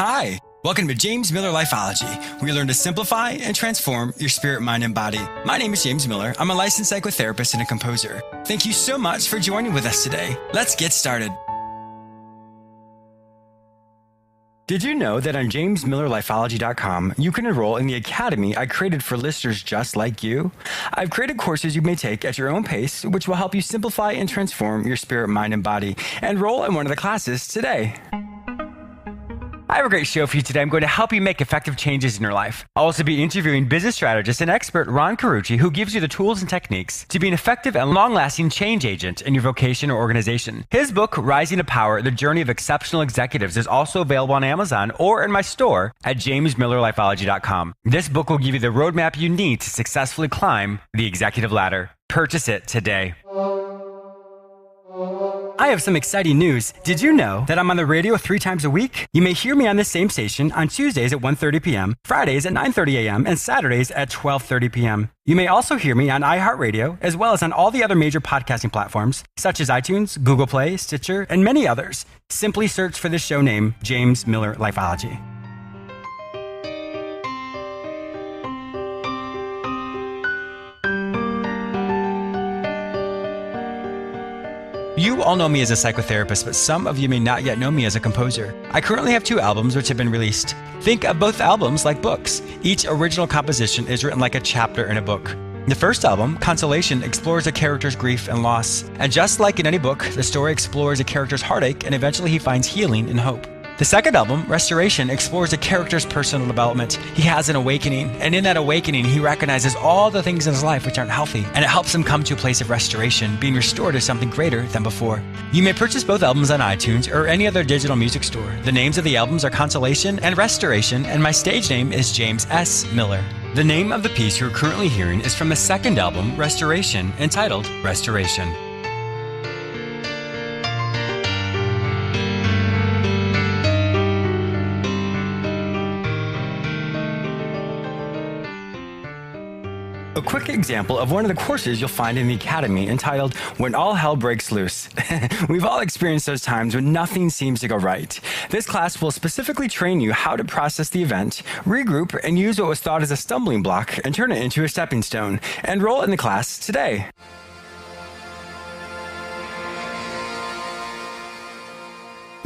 Hi, welcome to James Miller Lifeology, where you learn to simplify and transform your spirit, mind, and body. My name is James Miller. I'm a licensed psychotherapist and a composer. Thank you so much for joining with us today. Let's get started. Did you know that on jamesmillerlifeology.com, you can enroll in the academy I created for listeners just like you? I've created courses you may take at your own pace, which will help you simplify and transform your spirit, mind, and body. Enroll in one of the classes today. I have a great show for you today. I'm going to help you make effective changes in your life. I'll also be interviewing business strategist and expert Ron Carucci, who gives you the tools and techniques to be an effective and long-lasting change agent in your vocation or organization. His book, Rising to Power, The Journey of Exceptional Executives, is also available on Amazon or in my store at jamesmillerlifeology.com. This book will give you the roadmap you need to successfully climb the executive ladder. Purchase it today. I have some exciting news. Did you know that I'm on the radio 3 times a week? You may hear me on this same station on Tuesdays at 1:30 p.m., Fridays at 9:30 a.m., and Saturdays at 12:30 p.m. You may also hear me on iHeartRadio, as well as on all the other major podcasting platforms, such as iTunes, Google Play, Stitcher, and many others. Simply search for the show name, James Miller Lifeology. You all know me as a psychotherapist, but some of you may not yet know me as a composer. I currently have 2 albums which have been released. Think of both albums like books. Each original composition is written like a chapter in a book. The first album, Consolation, explores a character's grief and loss. And just like in any book, the story explores a character's heartache and eventually he finds healing and hope. The second album, Restoration, explores a character's personal development. He has an awakening, and in that awakening, he recognizes all the things in his life which aren't healthy, and it helps him come to a place of restoration, being restored to something greater than before. You may purchase both albums on iTunes or any other digital music store. The names of the albums are Consolation and Restoration, and my stage name is James S. Miller. The name of the piece you're currently hearing is from the second album, Restoration, entitled Restoration. A quick example of one of the courses you'll find in the Academy entitled When All Hell Breaks Loose. We've all experienced those times when nothing seems to go right. This class will specifically train you how to process the event, regroup, and use what was thought as a stumbling block and turn it into a stepping stone. Enroll in the class today.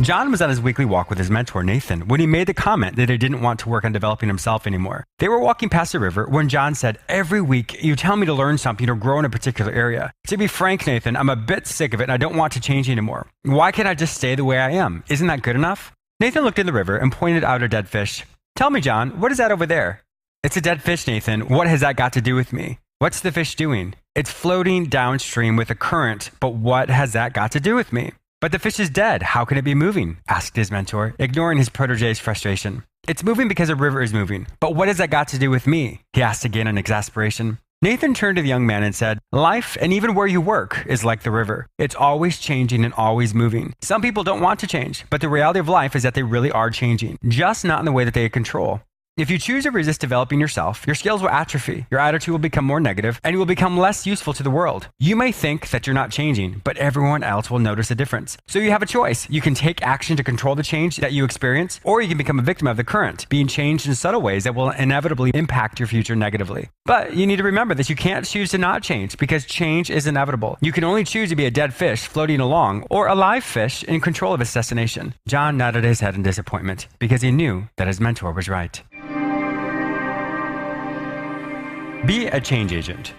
John was on his weekly walk with his mentor, Nathan, when he made the comment that he didn't want to work on developing himself anymore. They were walking past a river when John said, "Every week, you tell me to learn something or grow in a particular area. To be frank, Nathan, I'm a bit sick of it and I don't want to change anymore. Why can't I just stay the way I am? Isn't that good enough?" Nathan looked in the river and pointed out a dead fish. "Tell me, John, what is that over there?" "It's a dead fish, Nathan. What has that got to do with me?" "What's the fish doing?" "It's floating downstream with a current, but what has that got to do with me?" "But the fish is dead. How can it be moving?" asked his mentor, ignoring his protege's frustration. "It's moving because a river is moving. But what has that got to do with me?" he asked again in exasperation. Nathan turned to the young man and said, "Life, and even where you work, is like the river. It's always changing and always moving. Some people don't want to change, but the reality of life is that they really are changing, just not in the way that they control. If you choose to resist developing yourself, your skills will atrophy, your attitude will become more negative, and you will become less useful to the world. You may think that you're not changing, but everyone else will notice a difference. So you have a choice. You can take action to control the change that you experience, or you can become a victim of the current, being changed in subtle ways that will inevitably impact your future negatively. But you need to remember that you can't choose to not change, because change is inevitable. You can only choose to be a dead fish floating along, or a live fish in control of its destination." John nodded his head in disappointment, because he knew that his mentor was right. Be a change agent.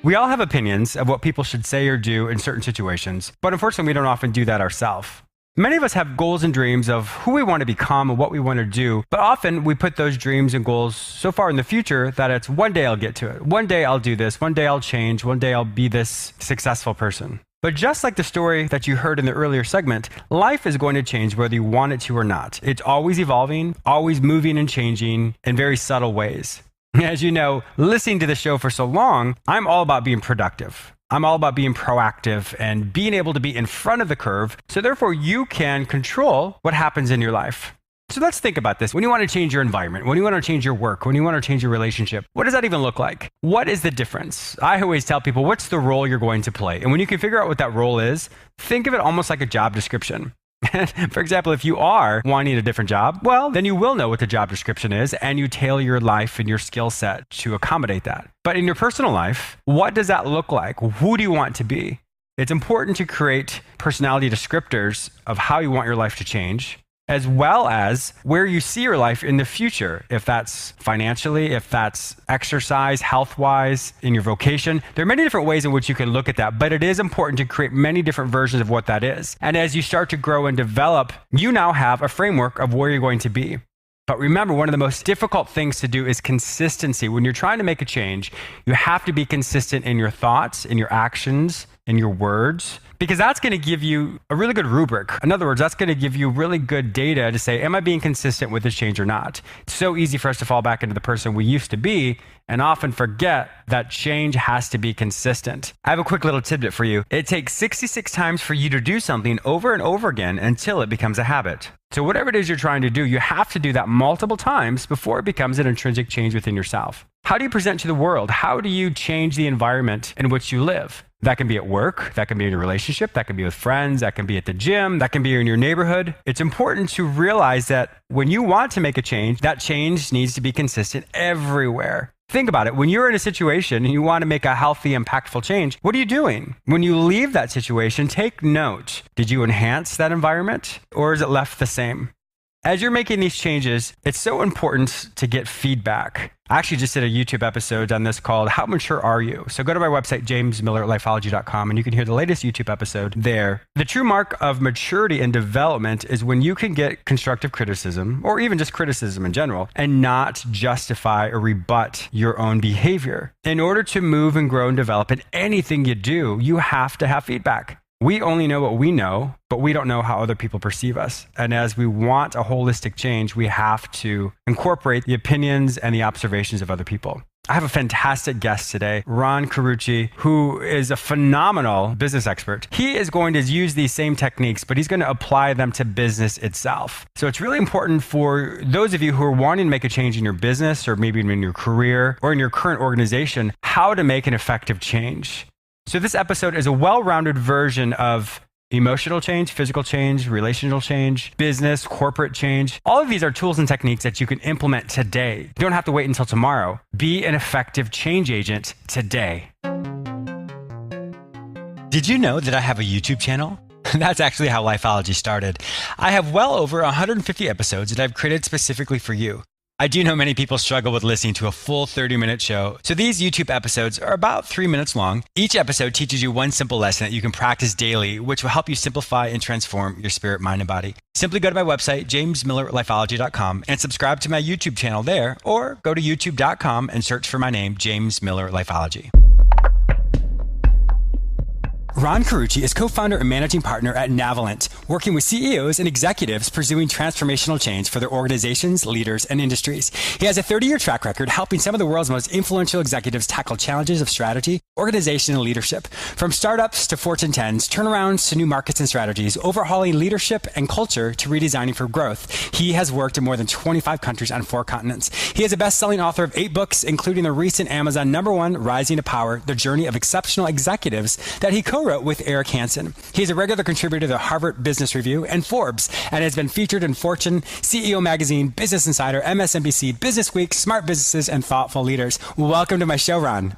We all have opinions of what people should say or do in certain situations, but unfortunately we don't often do that ourselves. Many of us have goals and dreams of who we want to become and what we want to do, but often we put those dreams and goals so far in the future that it's one day I'll get to it, one day I'll do this, one day I'll change, one day I'll be this successful person. But just like the story that you heard in the earlier segment, life is going to change whether you want it to or not. It's always evolving, always moving and changing in very subtle ways. As you know, listening to the show for so long, I'm all about being productive. I'm all about being proactive and being able to be in front of the curve, so therefore you can control what happens in your life. So let's think about this. When you want to change your environment, when you want to change your work, when you want to change your relationship, what does that even look like? What is the difference? I always tell people, what's the role you're going to play? And when you can figure out what that role is, think of it almost like a job description. For example, if you are wanting a different job, well, then you will know what the job description is and you tailor your life and your skill set to accommodate that. But in your personal life, what does that look like? Who do you want to be? It's important to create personality descriptors of how you want your life to change, as well as where you see your life in the future. If that's financially, if that's exercise, health-wise, in your vocation. There are many different ways in which you can look at that, but it is important to create many different versions of what that is. And as you start to grow and develop, you now have a framework of where you're going to be. But remember, one of the most difficult things to do is consistency. When you're trying to make a change, you have to be consistent in your thoughts, in your actions, in your words, because that's going to give you a really good rubric. In other words, that's going to give you really good data to say, am I being consistent with this change or not? It's so easy for us to fall back into the person we used to be and often forget that change has to be consistent. I have a quick little tidbit for you. It takes 66 times for you to do something over and over again until it becomes a habit. So whatever it is you're trying to do, you have to do that multiple times before it becomes an intrinsic change within yourself. How do you present to the world? How do you change the environment in which you live? That can be at work, that can be in your relationship, that can be with friends, that can be at the gym, that can be in your neighborhood. It's important to realize that when you want to make a change, that change needs to be consistent everywhere. Think about it. When you're in a situation and you want to make a healthy, impactful change, what are you doing? When you leave that situation, take note. Did you enhance that environment or is it left the same? As you're making these changes, it's so important to get feedback. I actually just did a YouTube episode on this called How Mature Are You? So go to my website, jamesmiller@lifeology.com, and you can hear the latest YouTube episode there. The true mark of maturity and development is when you can get constructive criticism, or even just criticism in general, and not justify or rebut your own behavior. In order to move and grow and develop in anything you do, you have to have feedback. We only know what we know, but we don't know how other people perceive us. And as we want a holistic change, we have to incorporate the opinions and the observations of other people. I have a fantastic guest today, Ron Carucci, who is a phenomenal business expert. He is going to use these same techniques, but he's going to apply them to business itself. So it's really important for those of you who are wanting to make a change in your business or maybe in your career or in your current organization, how to make an effective change. So this episode is a well-rounded version of emotional change, physical change, relational change, business, corporate change. All of these are tools and techniques that you can implement today. You don't have to wait until tomorrow. Be an effective change agent today. Did you know that I have a YouTube channel? That's actually how Lifeology started. I have well over 150 episodes that I've created specifically for you. I do know many people struggle with listening to a full 30-minute show, so these YouTube episodes are about 3 minutes long. Each episode teaches you one simple lesson that you can practice daily, which will help you simplify and transform your spirit, mind, and body. Simply go to my website, jamesmiller@lifeology.com, and subscribe to my YouTube channel there, or go to youtube.com and search for my name, James Miller Lifeology. Ron Carucci is co-founder and managing partner at Navalent, working with CEOs and executives pursuing transformational change for their organizations, leaders, and industries. He has a 30-year track record helping some of the world's most influential executives tackle challenges of strategy, organization, and leadership. From startups to Fortune 10s, turnarounds to new markets and strategies, overhauling leadership and culture to redesigning for growth. He has worked in more than 25 countries on 4 continents. He is a best-selling author of 8 books, including the recent Amazon #1 Rising to Power, The Journey of Exceptional Executives that he co-wrote with Eric Hansen. He's a regular contributor to the Harvard Business Review and Forbes, and has been featured in Fortune, CEO Magazine, Business Insider, MSNBC, Business Week, Smart Businesses, and Thoughtful Leaders. Welcome to my show, Ron.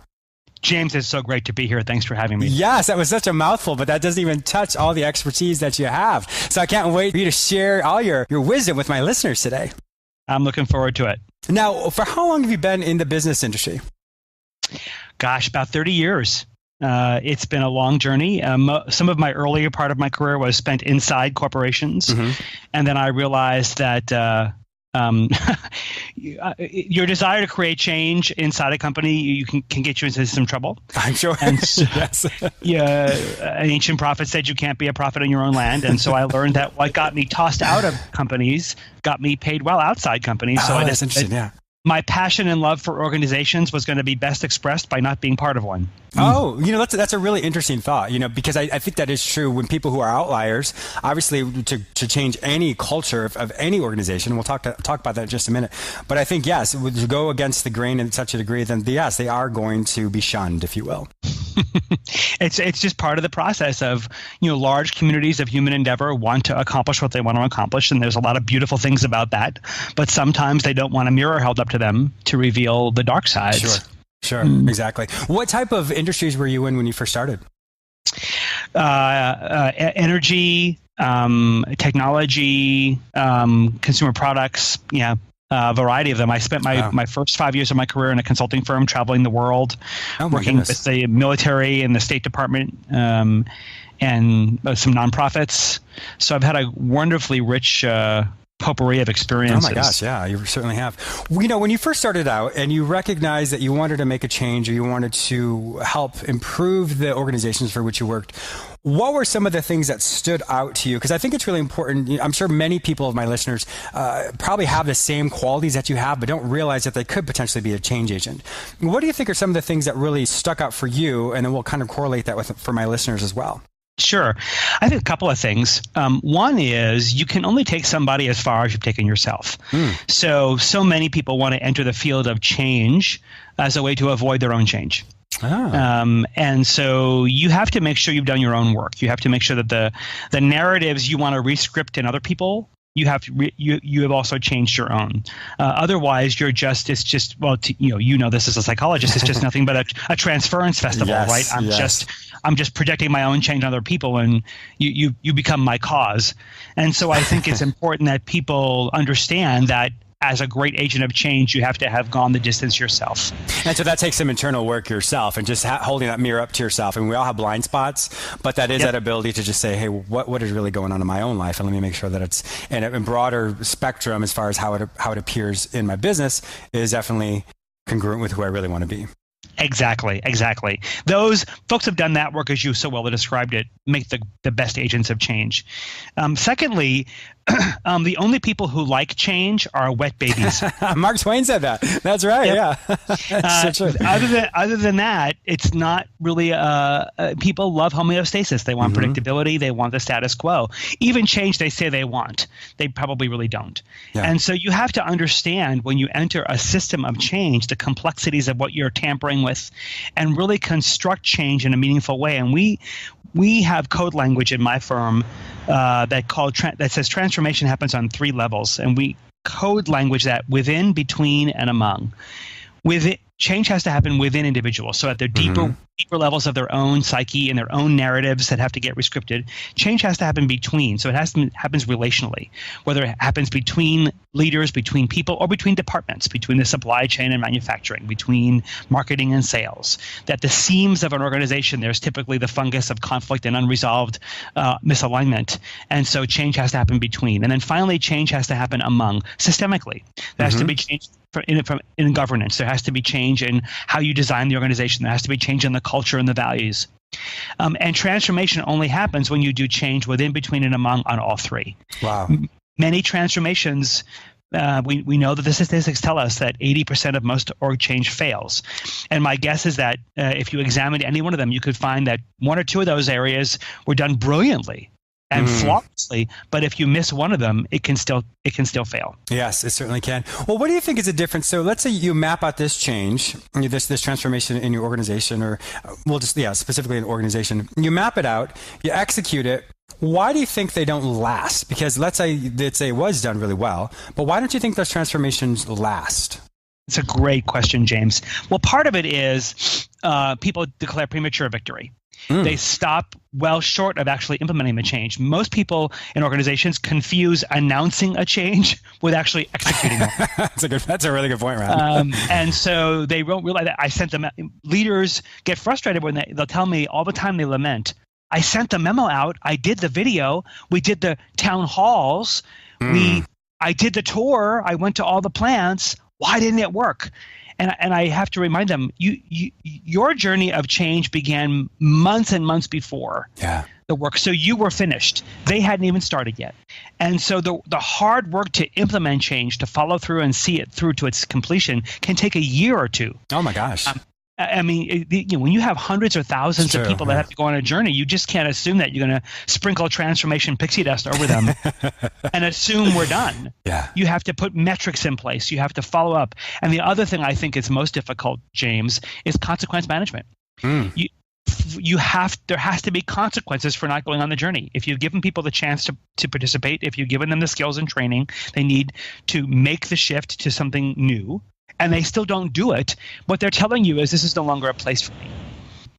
James, it's so great to be here. Thanks for having me. Yes, that was such a mouthful, but that doesn't even touch all the expertise that you have. So I can't wait for you to share all your wisdom with my listeners today. I'm looking forward to it. Now, for how long have you been in the business industry? Gosh, about 30 years. It's been a long journey. Some of my earlier part of my career was spent inside corporations. Mm-hmm. And then I realized that your desire to create change inside a company can get you into some trouble. I'm sure. And so, yes. An ancient prophet said you can't be a prophet on your own land. And so I learned that what got me tossed out of companies got me paid well outside companies. So that's interesting, yeah. my passion and love for organizations was going to be best expressed by not being part of one. Oh, that's a really interesting thought, because I think that is true when people who are outliers, obviously to change any culture of any organization, we'll talk about that in just a minute. But I think, yes, to go against the grain in such a degree, then yes, they are going to be shunned, if you will. It's just part of the process of, large communities of human endeavor want to accomplish what they want to accomplish. And there's a lot of beautiful things about that. But sometimes they don't want a mirror held up to them to reveal the dark sides. Sure. Exactly. What type of industries were you in when you first started? Energy, technology, consumer products. Yeah. A variety of them. I spent my first 5 years of my career in a consulting firm, traveling the world, working with the military and the State Department, and some nonprofits. So I've had a wonderfully rich potpourri of experiences. Oh my gosh, yeah, you certainly have. When you first started out and you recognized that you wanted to make a change or you wanted to help improve the organizations for which you worked, what were some of the things that stood out to you? Because I think it's really important. I'm sure many people of my listeners probably have the same qualities that you have, but don't realize that they could potentially be a change agent. What do you think are some of the things that really stuck out for you? And then we'll kind of correlate that for my listeners as well. Sure. I think a couple of things. One is you can only take somebody as far as you've taken yourself. So many people want to enter the field of change as a way to avoid their own change. And so you have to make sure you've done your own work. You have to make sure that the narratives you want to re-script in other people, you have also changed your own. Otherwise, this is a psychologist. It's just nothing but a transference festival, right? I'm just projecting my own change on other people, and you become my cause. And so I think it's important that people understand that as a great agent of change, you have to have gone the distance yourself. And so that takes some internal work yourself and just holding that mirror up to yourself. And we all have blind spots, but that is that ability to just say, hey, what is really going on in my own life? And let me make sure that it's in a broader spectrum as far as how it appears in my business is definitely congruent with who I really want to be. Exactly. Those folks have done that work, as you so well described it, make the best agents of change. Secondly, the only people who like change are wet babies. Mark Twain said that. That's right. Yep. Yeah. So other than that, it's not really. People love homeostasis. They want predictability. They want the status quo. Even change, they say they want. They probably really don't. Yeah. And so you have to understand when you enter a system of change, the complexities of what you're tampering with, and really construct change in a meaningful way. And we have code language in my firm that says transformation happens on 3 levels, and we code language that within, between, and among. Change has to happen within individuals. So at their deeper levels of their own psyche and their own narratives that have to get rescripted, change has to happen between. So it happens relationally, whether it happens between leaders, between people, or between departments, between the supply chain and manufacturing, between marketing and sales. That the seams of an organization, there's typically the fungus of conflict and unresolved misalignment. And so change has to happen between. And then finally, change has to happen among, systemically. There has to be change in governance. There has to be change in how you design the organization. There has to be change in the culture and the values. And transformation only happens when you do change within, between, and among on all 3. Wow. Many transformations, we know that the statistics tell us that 80% of most org change fails. And my guess is that if you examined any one of them, you could find that 1 or 2 of those areas were done brilliantly and flawlessly, but if you miss one of them, it can still fail. Yes, it certainly can. Well, what do you think is the difference? So let's say you map out this change, this transformation in your organization, or specifically an organization. You map it out, you execute it. Why do you think they don't last? Because let's say it was done really well, but why don't you think those transformations last? It's a great question, James. Well, part of it is people declare premature victory. They stop well short of actually implementing the change. Most people in organizations confuse announcing a change with actually executing it. That's a really good point, Ryan. And so they won't realize that I sent them. Leaders get frustrated when they'll tell me all the time, they lament, I sent the memo out, I did the video, we did the town halls, I did the tour, I went to all the plants. Why didn't it work? And I have to remind them, your journey of change began months and months before. Yeah. the work. So you were finished. They hadn't even started yet. And so the hard work to implement change, to follow through and see it through to its completion can take a year or two. Oh my gosh. I mean, when you have hundreds or thousands of people that have to go on a journey, you just can't assume that you're going to sprinkle transformation pixie dust over them and assume we're done. Yeah. You have to put metrics in place. You have to follow up. And the other thing I think is most difficult, James, is consequence management. There has to be consequences for not going on the journey. If you've given people the chance to participate, if you've given them the skills and training they need to make the shift to something new, and they still don't do it, what they're telling you is this is no longer a place for me.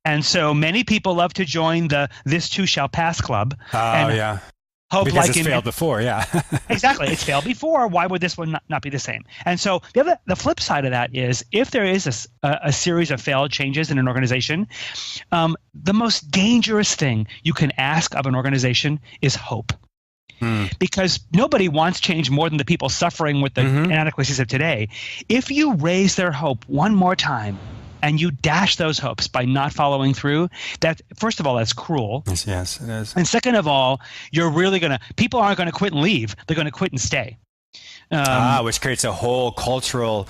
And so many people love to join the "this too shall pass" club. Hope because it's failed before, yeah. Exactly. It's failed before. Why would this one not be the same? And so the flip side of that is if there is a series of failed changes in an organization, the most dangerous thing you can ask of an organization is hope. Because nobody wants change more than the people suffering with the inadequacies of today. If you raise their hope one more time, and you dash those hopes by not following through, that first of all, that's cruel. Yes, it is. And second of all, people aren't going to quit and leave. They're going to quit and stay. Which creates a whole cultural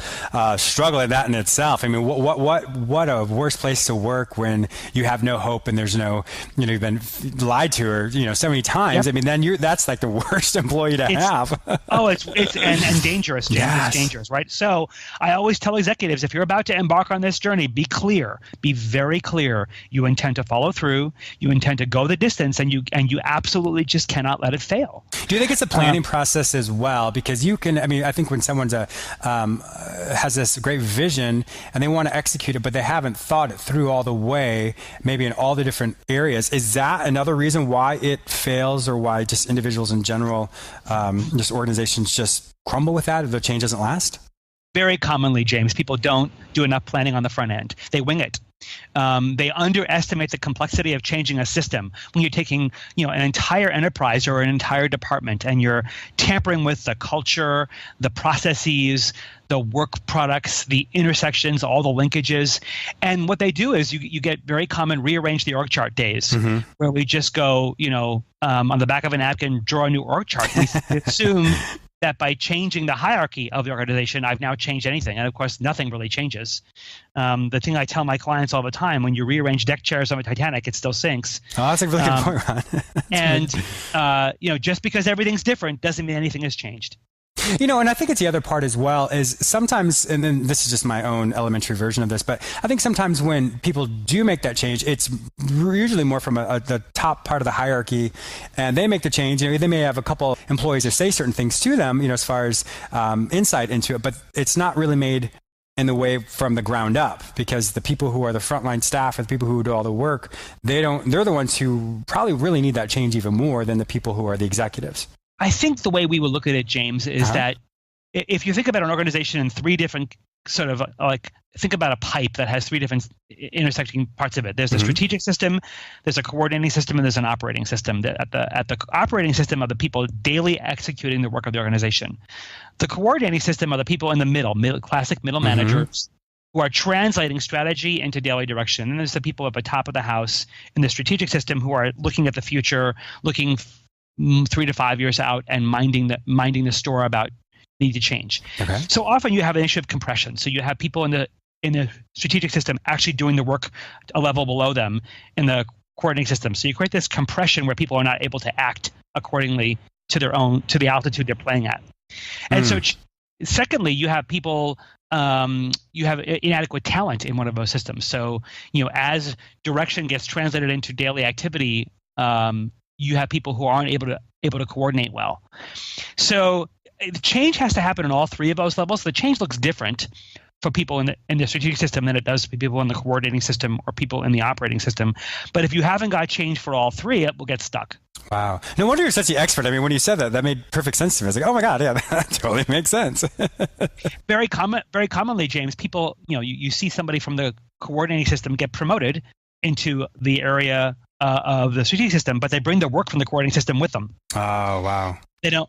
struggle in that in itself. I mean, what a worse place to work when you have no hope and there's no, you've been lied to or so many times. Yep. I mean, then that's like the worst employee to have. It's dangerous. James. Yes. It's dangerous, right? So I always tell executives, if you're about to embark on this journey, be clear, be very clear. You intend to follow through. You intend to go the distance, and you absolutely just cannot let it fail. Do you think it's a planning process as well? Because you can. I mean, I think when someone's has this great vision and they want to execute it, but they haven't thought it through all the way, maybe in all the different areas, is that another reason why it fails, or why just individuals in general, just organizations just crumble with that, or the change doesn't last? Very commonly, James, people don't do enough planning on the front end. They wing it. They underestimate the complexity of changing a system. When you're taking, an entire enterprise or an entire department, and you're tampering with the culture, the processes, the work products, the intersections, all the linkages. And what they do is you get very common rearrange the org chart days, where we just go, on the back of a napkin, draw a new org chart. We assume that by changing the hierarchy of the organization, I've now changed anything. And of course, nothing really changes. The thing I tell my clients all the time, when you rearrange deck chairs on a Titanic, it still sinks. Oh, that's a really good point, Ron. And, just because everything's different doesn't mean anything has changed. And I think it's the other part as well is sometimes, and then this is just my own elementary version of this, but I think sometimes when people do make that change, it's usually more from the top part of the hierarchy, and they make the change. They may have a couple employees that say certain things to them, as far as insight into it, but it's not really made in the way from the ground up, because the people who are the frontline staff and the people who do all the work, they're the ones who probably really need that change even more than the people who are the executives. I think the way we would look at it, James, is that if you think about an organization in three different sort of think about a pipe that has three different intersecting parts of it. There's a strategic system, there's a coordinating system, and there's an operating system. At the operating system are the people daily executing the work of the organization. The coordinating system are the people in the middle classic middle managers who are translating strategy into daily direction. And there's the people at the top of the house in the strategic system who are looking at the future, looking 3 to 5 years out, and minding the store about need to change. Okay. So often you have an issue of compression. So you have people in the strategic system actually doing the work a level below them in the coordinating system. So you create this compression where people are not able to act accordingly to the altitude they're playing at. And so secondly, you have people you have inadequate talent in one of those systems. So as direction gets translated into daily activity, you have people who aren't able to coordinate well. So the change has to happen in all three of those levels. The change looks different for people in the strategic system than it does for people in the coordinating system or people in the operating system. But if you haven't got change for all three, it will get stuck. Wow. No wonder you're such the expert. I mean, when you said that made perfect sense to me. I was like, oh my God, yeah, that totally makes sense. Very commonly, James, people, you see somebody from the coordinating system get promoted into the area of the strategic system, but they bring the work from the coordinating system with them. Oh, wow. They don't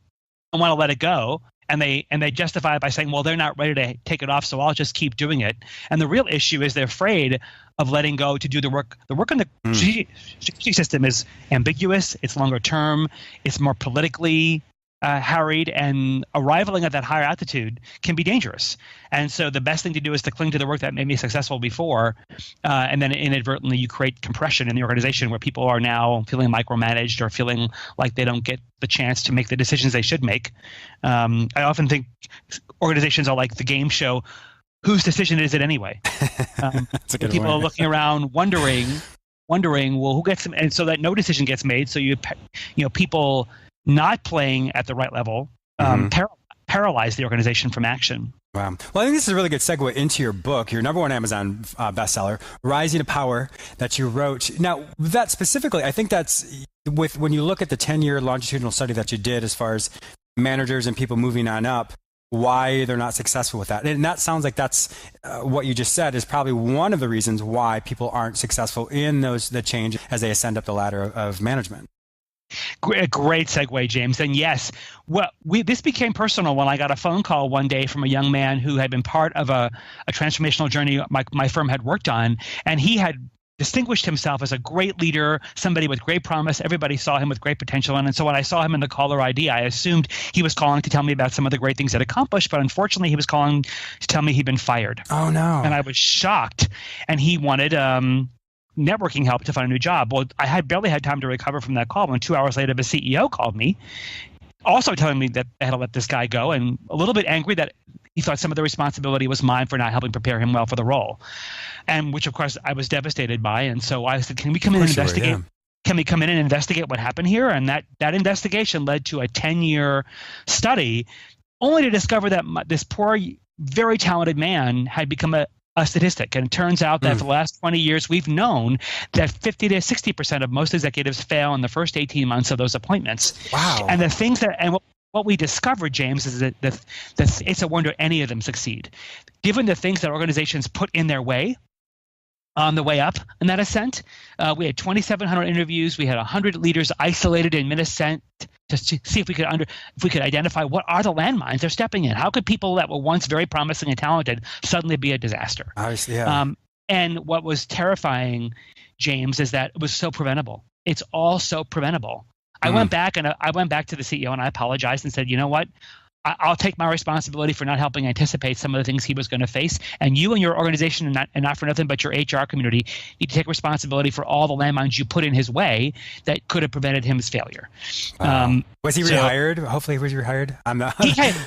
want to let it go. And they justify it by saying, well, they're not ready to take it off, so I'll just keep doing it. And the real issue is they're afraid of letting go to do the work. The work on the strategic system is ambiguous. It's longer term. It's more politically harried, and arriving at that higher altitude can be dangerous. And so the best thing to do is to cling to the work that made me successful before, and then inadvertently you create compression in the organization where people are now feeling micromanaged or feeling like they don't get the chance to make the decisions they should make. I often think organizations are like the game show, whose decision is it anyway? People are looking around wondering, well, who gets them? And so that no decision gets made. So people not playing at the right level paralyze the organization from action. Wow. Well, I think this is a really good segue into your book, your number one Amazon bestseller, Rising to Power, that you wrote. Now, that specifically, I think that's when you look at the 10-year longitudinal study that you did as far as managers and people moving on up, why they're not successful with that. And that sounds like that's what you just said is probably one of the reasons why people aren't successful in the change as they ascend up the ladder of management. Great segue, James. And yes, this became personal when I got a phone call one day from a young man who had been part of a transformational journey my firm had worked on, and he had distinguished himself as a great leader, somebody with great promise. Everybody saw him with great potential. And so when I saw him in the caller ID, I assumed he was calling to tell me about some of the great things he'd accomplished. But unfortunately, he was calling to tell me he'd been fired. Oh, no. And I was shocked. And he wanted networking help to find a new job. Well, I had barely had time to recover from that call when 2 hours later, the CEO called me, also telling me that I had to let this guy go, and a little bit angry that he thought some of the responsibility was mine for not helping prepare him well for the role, and which, of course, I was devastated by. And so I said, can we come in and investigate? Yeah. Can we come in and investigate what happened here? And that investigation led to a 10-year study, only to discover that this poor, very talented man had become a statistic. And it turns out that for the last 20 years, we've known that 50 to 60% of most executives fail in the first 18 months of those appointments. Wow. And the things what we discovered, James, is that it's a wonder any of them succeed. Given the things that organizations put in their way on the way up in that ascent, we had 2,700 interviews. We had 100 leaders isolated in mid-ascent to see if we could identify what are the landmines they're stepping in. How could people that were once very promising and talented suddenly be a disaster? Obviously, yeah. And what was terrifying, James, is that it was so preventable. It's all so preventable. I went back to the CEO and I apologized and said, you know what? I'll take my responsibility for not helping anticipate some of the things he was going to face. And you and your organization, and not for nothing but your HR community, need to take responsibility for all the landmines you put in his way that could have prevented his failure. Was he rehired? Hopefully he was rehired. I'm not.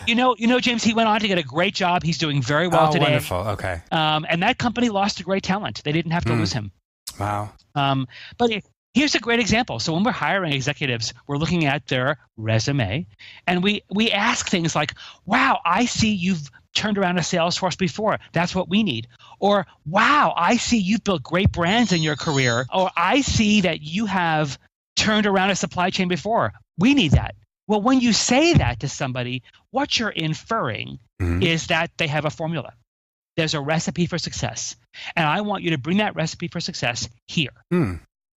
You know, James, he went on to get a great job. He's doing very well today. Wonderful. Okay. And that company lost a great talent. They didn't have to lose him. Wow. But here's a great example. So when we're hiring executives, we're looking at their resume, and we ask things like, wow, I see you've turned around a sales force before. That's what we need. Or, wow, I see you've built great brands in your career. Or, I see that you have turned around a supply chain before. We need that. Well, when you say that to somebody, what you're inferring is that they have a formula. There's a recipe for success. And I want you to bring that recipe for success here.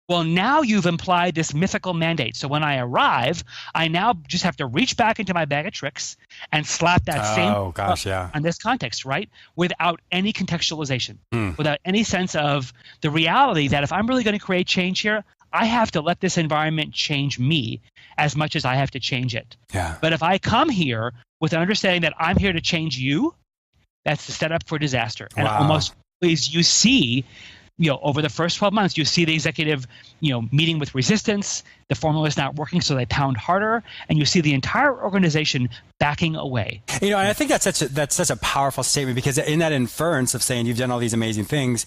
Well, now you've implied this mythical mandate. So when I arrive, I now just have to reach back into my bag of tricks and slap that same on this context, right? Without any contextualization, without any sense of the reality that if I'm really going to create change here, I have to let this environment change me as much as I have to change it. Yeah. But if I come here with an understanding that I'm here to change you, that's the setup for disaster. And almost always you see, over the first 12 months, you see the executive, meeting with resistance. The formula is not working, so they pound harder, and you see the entire organization backing away. And I think that's such a powerful statement, because in that inference of saying you've done all these amazing things,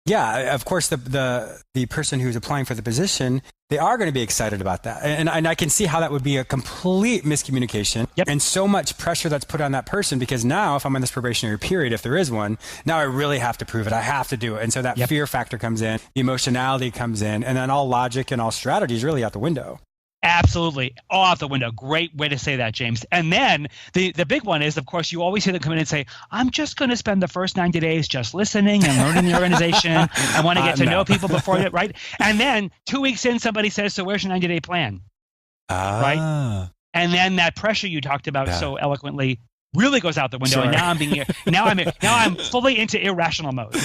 yeah, of course, the person who's applying for the position, they are going to be excited about that. And I can see how that would be a complete miscommunication and so much pressure that's put on that person, because now if I'm in this probationary period, if there is one, now I really have to prove it. I have to do it. And so that fear factor comes in, the emotionality comes in, and then all logic and all strategy is really out the window. Absolutely. All out the window. Great way to say that, James. And then the big one is, of course, you always hear them come in and say, I'm just going to spend the first 90 days just listening and learning the organization. I want to get to know people before that, right? And then 2 weeks in, somebody says, so where's your 90-day plan? Right? And then that pressure you talked about so eloquently really goes out the window. Sure. And now I'm fully into irrational mode,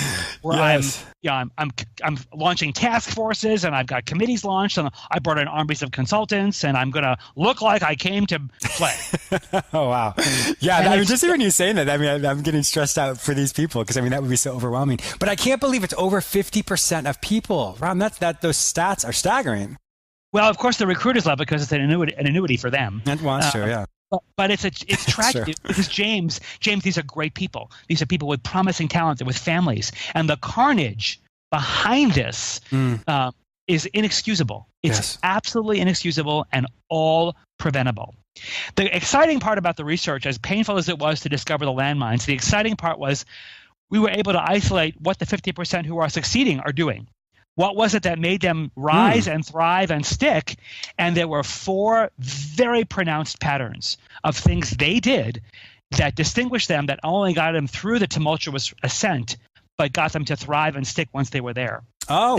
where I'm launching task forces, and I've got committees launched, and I brought in armies of consultants, and I'm going to look like I came to play. Oh, wow. Yeah. I mean, just hearing you saying that, I mean, I'm getting stressed out for these people, because I mean, that would be so overwhelming. But I can't believe it's over 50% of people. Ron, those stats are staggering. Well, of course, the recruiters love it because it's an annuity for them. Well, that's true, yeah. But it's tragic sure. Because James, these are great people. These are people with promising talent, with families, and the carnage behind this is inexcusable. It's absolutely inexcusable and all preventable. The exciting part about the research, as painful as it was to discover the landmines, the exciting part was we were able to isolate what the 50% who are succeeding are doing. What was it that made them rise and thrive and stick? And there were 4 very pronounced patterns of things they did that distinguished them, that only got them through the tumultuous ascent, but got them to thrive and stick once they were there. Oh,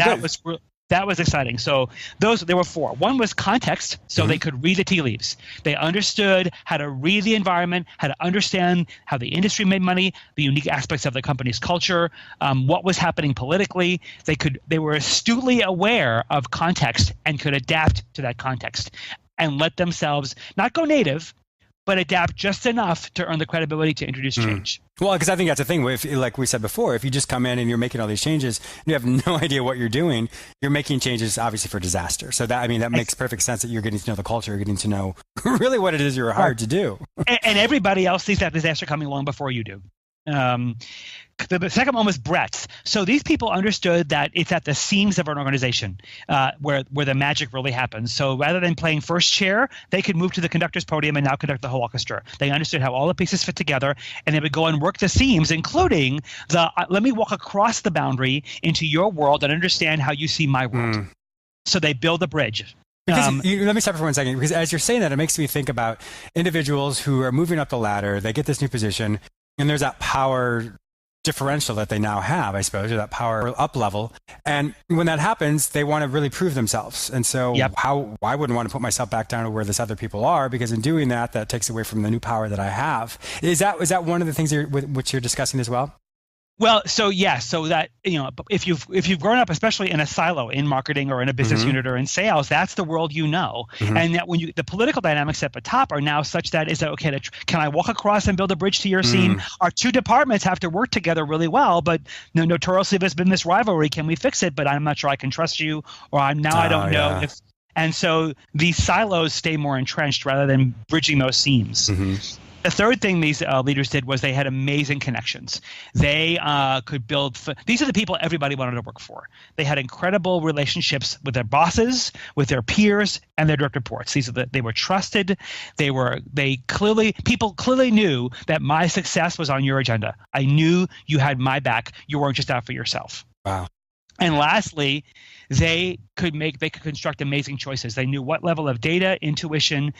that was exciting. So there were 4. One was context, so they could read the tea leaves. They understood how to read the environment, how to understand how the industry made money, the unique aspects of the company's culture, what was happening politically. They were astutely aware of context and could adapt to that context and let themselves not go native, but adapt just enough to earn the credibility to introduce change. Well, because I think that's the thing. If, like we said before, if you just come in and you're making all these changes, and you have no idea what you're doing, you're making changes obviously for disaster. So that makes perfect sense that you're getting to know the culture, you're getting to know really what it is you're hired to do. And everybody else sees that disaster coming long before you do. The second one was breadth. So these people understood that it's at the seams of an organization where the magic really happens. So rather than playing first chair, they could move to the conductor's podium and now conduct the whole orchestra. They understood how all the pieces fit together, and they would go and work the seams, including let me walk across the boundary into your world and understand how you see my world. So they build a bridge. Let me stop for 1 second, because as you're saying that, it makes me think about individuals who are moving up the ladder. They get this new position, and there's that power differential that they now have, I suppose, or that power up level. And when that happens, they want to really prove themselves. And so I wouldn't want to put myself back down to where these other people are, because in doing that, that takes away from the new power that I have. Is that one of the things which you're discussing as well? Well, so that, if you've grown up, especially in a silo in marketing or in a business unit or in sales, that's the world you know. And that when the political dynamics at the top are now such that is that okay? Can I walk across and build a bridge to your seam? Our 2 departments have to work together really well, but notoriously there's been this rivalry. Can we fix it? But I'm not sure I can trust you, or I don't know if. And so these silos stay more entrenched rather than bridging those seams. The third thing these leaders did was they had amazing connections. They could build – these are the people everybody wanted to work for. They had incredible relationships with their bosses, with their peers, and their direct reports. They were trusted. People clearly knew that my success was on your agenda. I knew you had my back. You weren't just out for yourself. Wow. And lastly, they could construct amazing choices. They knew what level of data, intuition,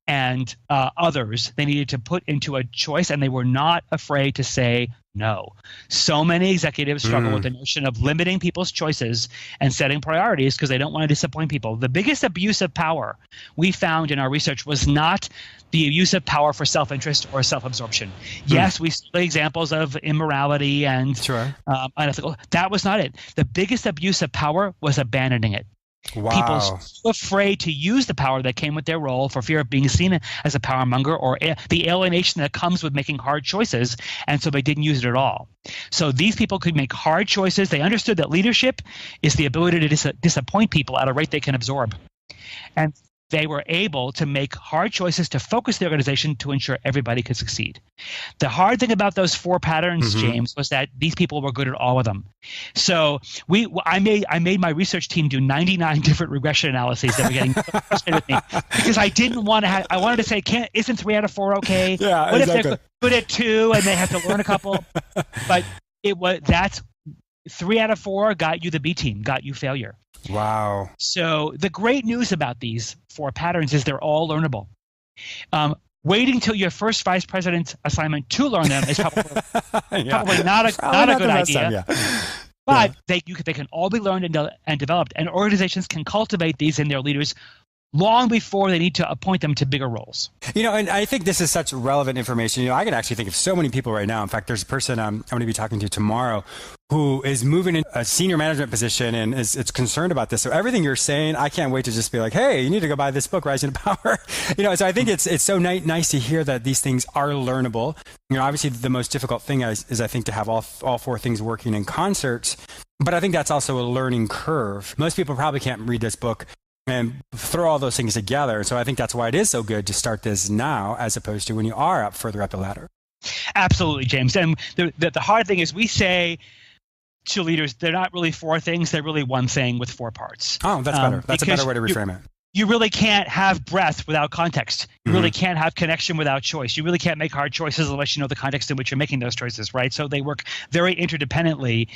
and others they needed to put into a choice, and they were not afraid to say no. So many executives struggle with the notion of limiting people's choices and setting priorities because they don't want to disappoint people. The biggest abuse of power we found in our research was not the use of power for self-interest or self-absorption. Yes, we saw examples of immorality and unethical. That was not it. The biggest abuse of power was abandoning it. Wow. People so afraid to use the power that came with their role for fear of being seen as a power monger or the alienation that comes with making hard choices, and so they didn't use it at all. So these people could make hard choices. They understood that leadership is the ability to disappoint people at a rate they can absorb. And they were able to make hard choices to focus the organization to ensure everybody could succeed. The hard thing about those 4 patterns, James, was that these people were good at all of them. So I made my research team do 99 different regression analyses that were getting frustrated with me because I didn't want to I wanted to say, isn't 3 out of 4 okay? Yeah, what if they're good at 2 and they have to learn a couple? But that's 3 out of 4 got you the B team, got you failure. Wow. So the great news about these 4 patterns is they're all learnable. Waiting till your first vice president's assignment to learn them is probably not a good idea. But they can all be learned and developed, and organizations can cultivate these in their leaders long before they need to appoint them to bigger roles. And I think this is such relevant information. I can actually think of so many people right now. In fact, there's a person I'm going to be talking to tomorrow who is moving in a senior management position and is concerned about this. So everything you're saying, I can't wait to just be like, hey, you need to go buy this book, Rising to Power. So I think it's so nice to hear that these things are learnable. Obviously the most difficult thing is I think to have all four things working in concert. But I think that's also a learning curve. Most people probably can't read this book and throw all those things together. So I think that's why it is so good to start this now as opposed to when you are further up the ladder. Absolutely, James. And the hard thing is we say to leaders, they're not really four things, they're really one thing with four parts. Oh, that's better. That's a better way to reframe it. You really can't have breadth without context. You really can't have connection without choice. You really can't make hard choices unless you know the context in which you're making those choices, right? So they work very interdependently.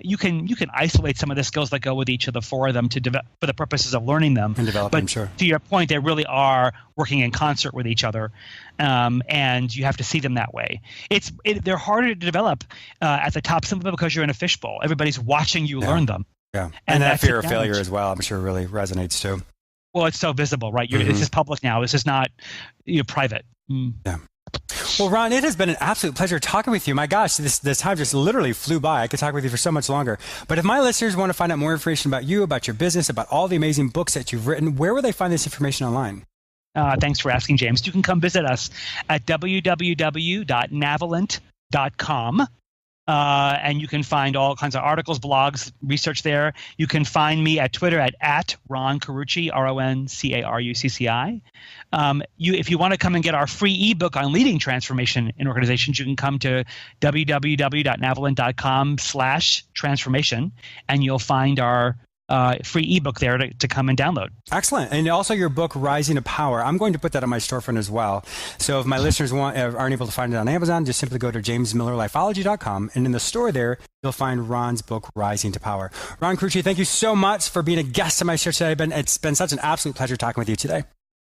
You can isolate some of the skills that go with each of the four of them to develop for the purposes of learning them. And develop them, sure. To your point, they really are working in concert with each other, and you have to see them that way. They're harder to develop at the top simply because you're in a fishbowl. Everybody's watching you learn them. Yeah, and that fear of failure as well, I'm sure really resonates too. Well, it's so visible, right? This is public now. This is not private. Yeah. Well, Ron, it has been an absolute pleasure talking with you. My gosh, this time just literally flew by. I could talk with you for so much longer. But if my listeners want to find out more information about you, about your business, about all the amazing books that you've written, where will they find this information online? Thanks for asking, James. You can come visit us at www.navalent.com. And you can find all kinds of articles, blogs, research there. You can find me at Twitter at Ron Carucci, RonCarucci. If you want to come and get our free ebook on leading transformation in organizations, you can come to www.navalent.com/transformation, and you'll find our free ebook there to come and download. Excellent. And also your book, Rising to Power. I'm going to put that on my storefront as well. So if my listeners aren't able to find it on Amazon, just simply go to jamesmillerlifeology.com. And in the store there, you'll find Ron's book, Rising to Power. Ron Carucci, thank you so much for being a guest on my show today. It's been such an absolute pleasure talking with you today.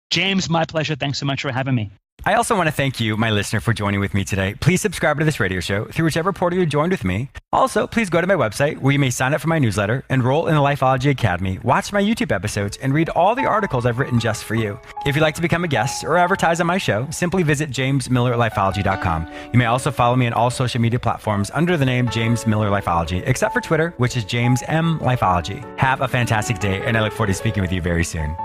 James, my pleasure. Thanks so much for having me. I also want to thank you, my listener, for joining with me today. Please subscribe to this radio show through whichever portal you joined with me. Also, please go to my website where you may sign up for my newsletter, enroll in the Lifeology Academy, watch my YouTube episodes, and read all the articles I've written just for you. If you'd like to become a guest or advertise on my show, simply visit jamesmillerlifeology.com. You may also follow me on all social media platforms under the name James Miller Lifeology, except for Twitter, which is James M. Lifeology. Have a fantastic day, and I look forward to speaking with you very soon.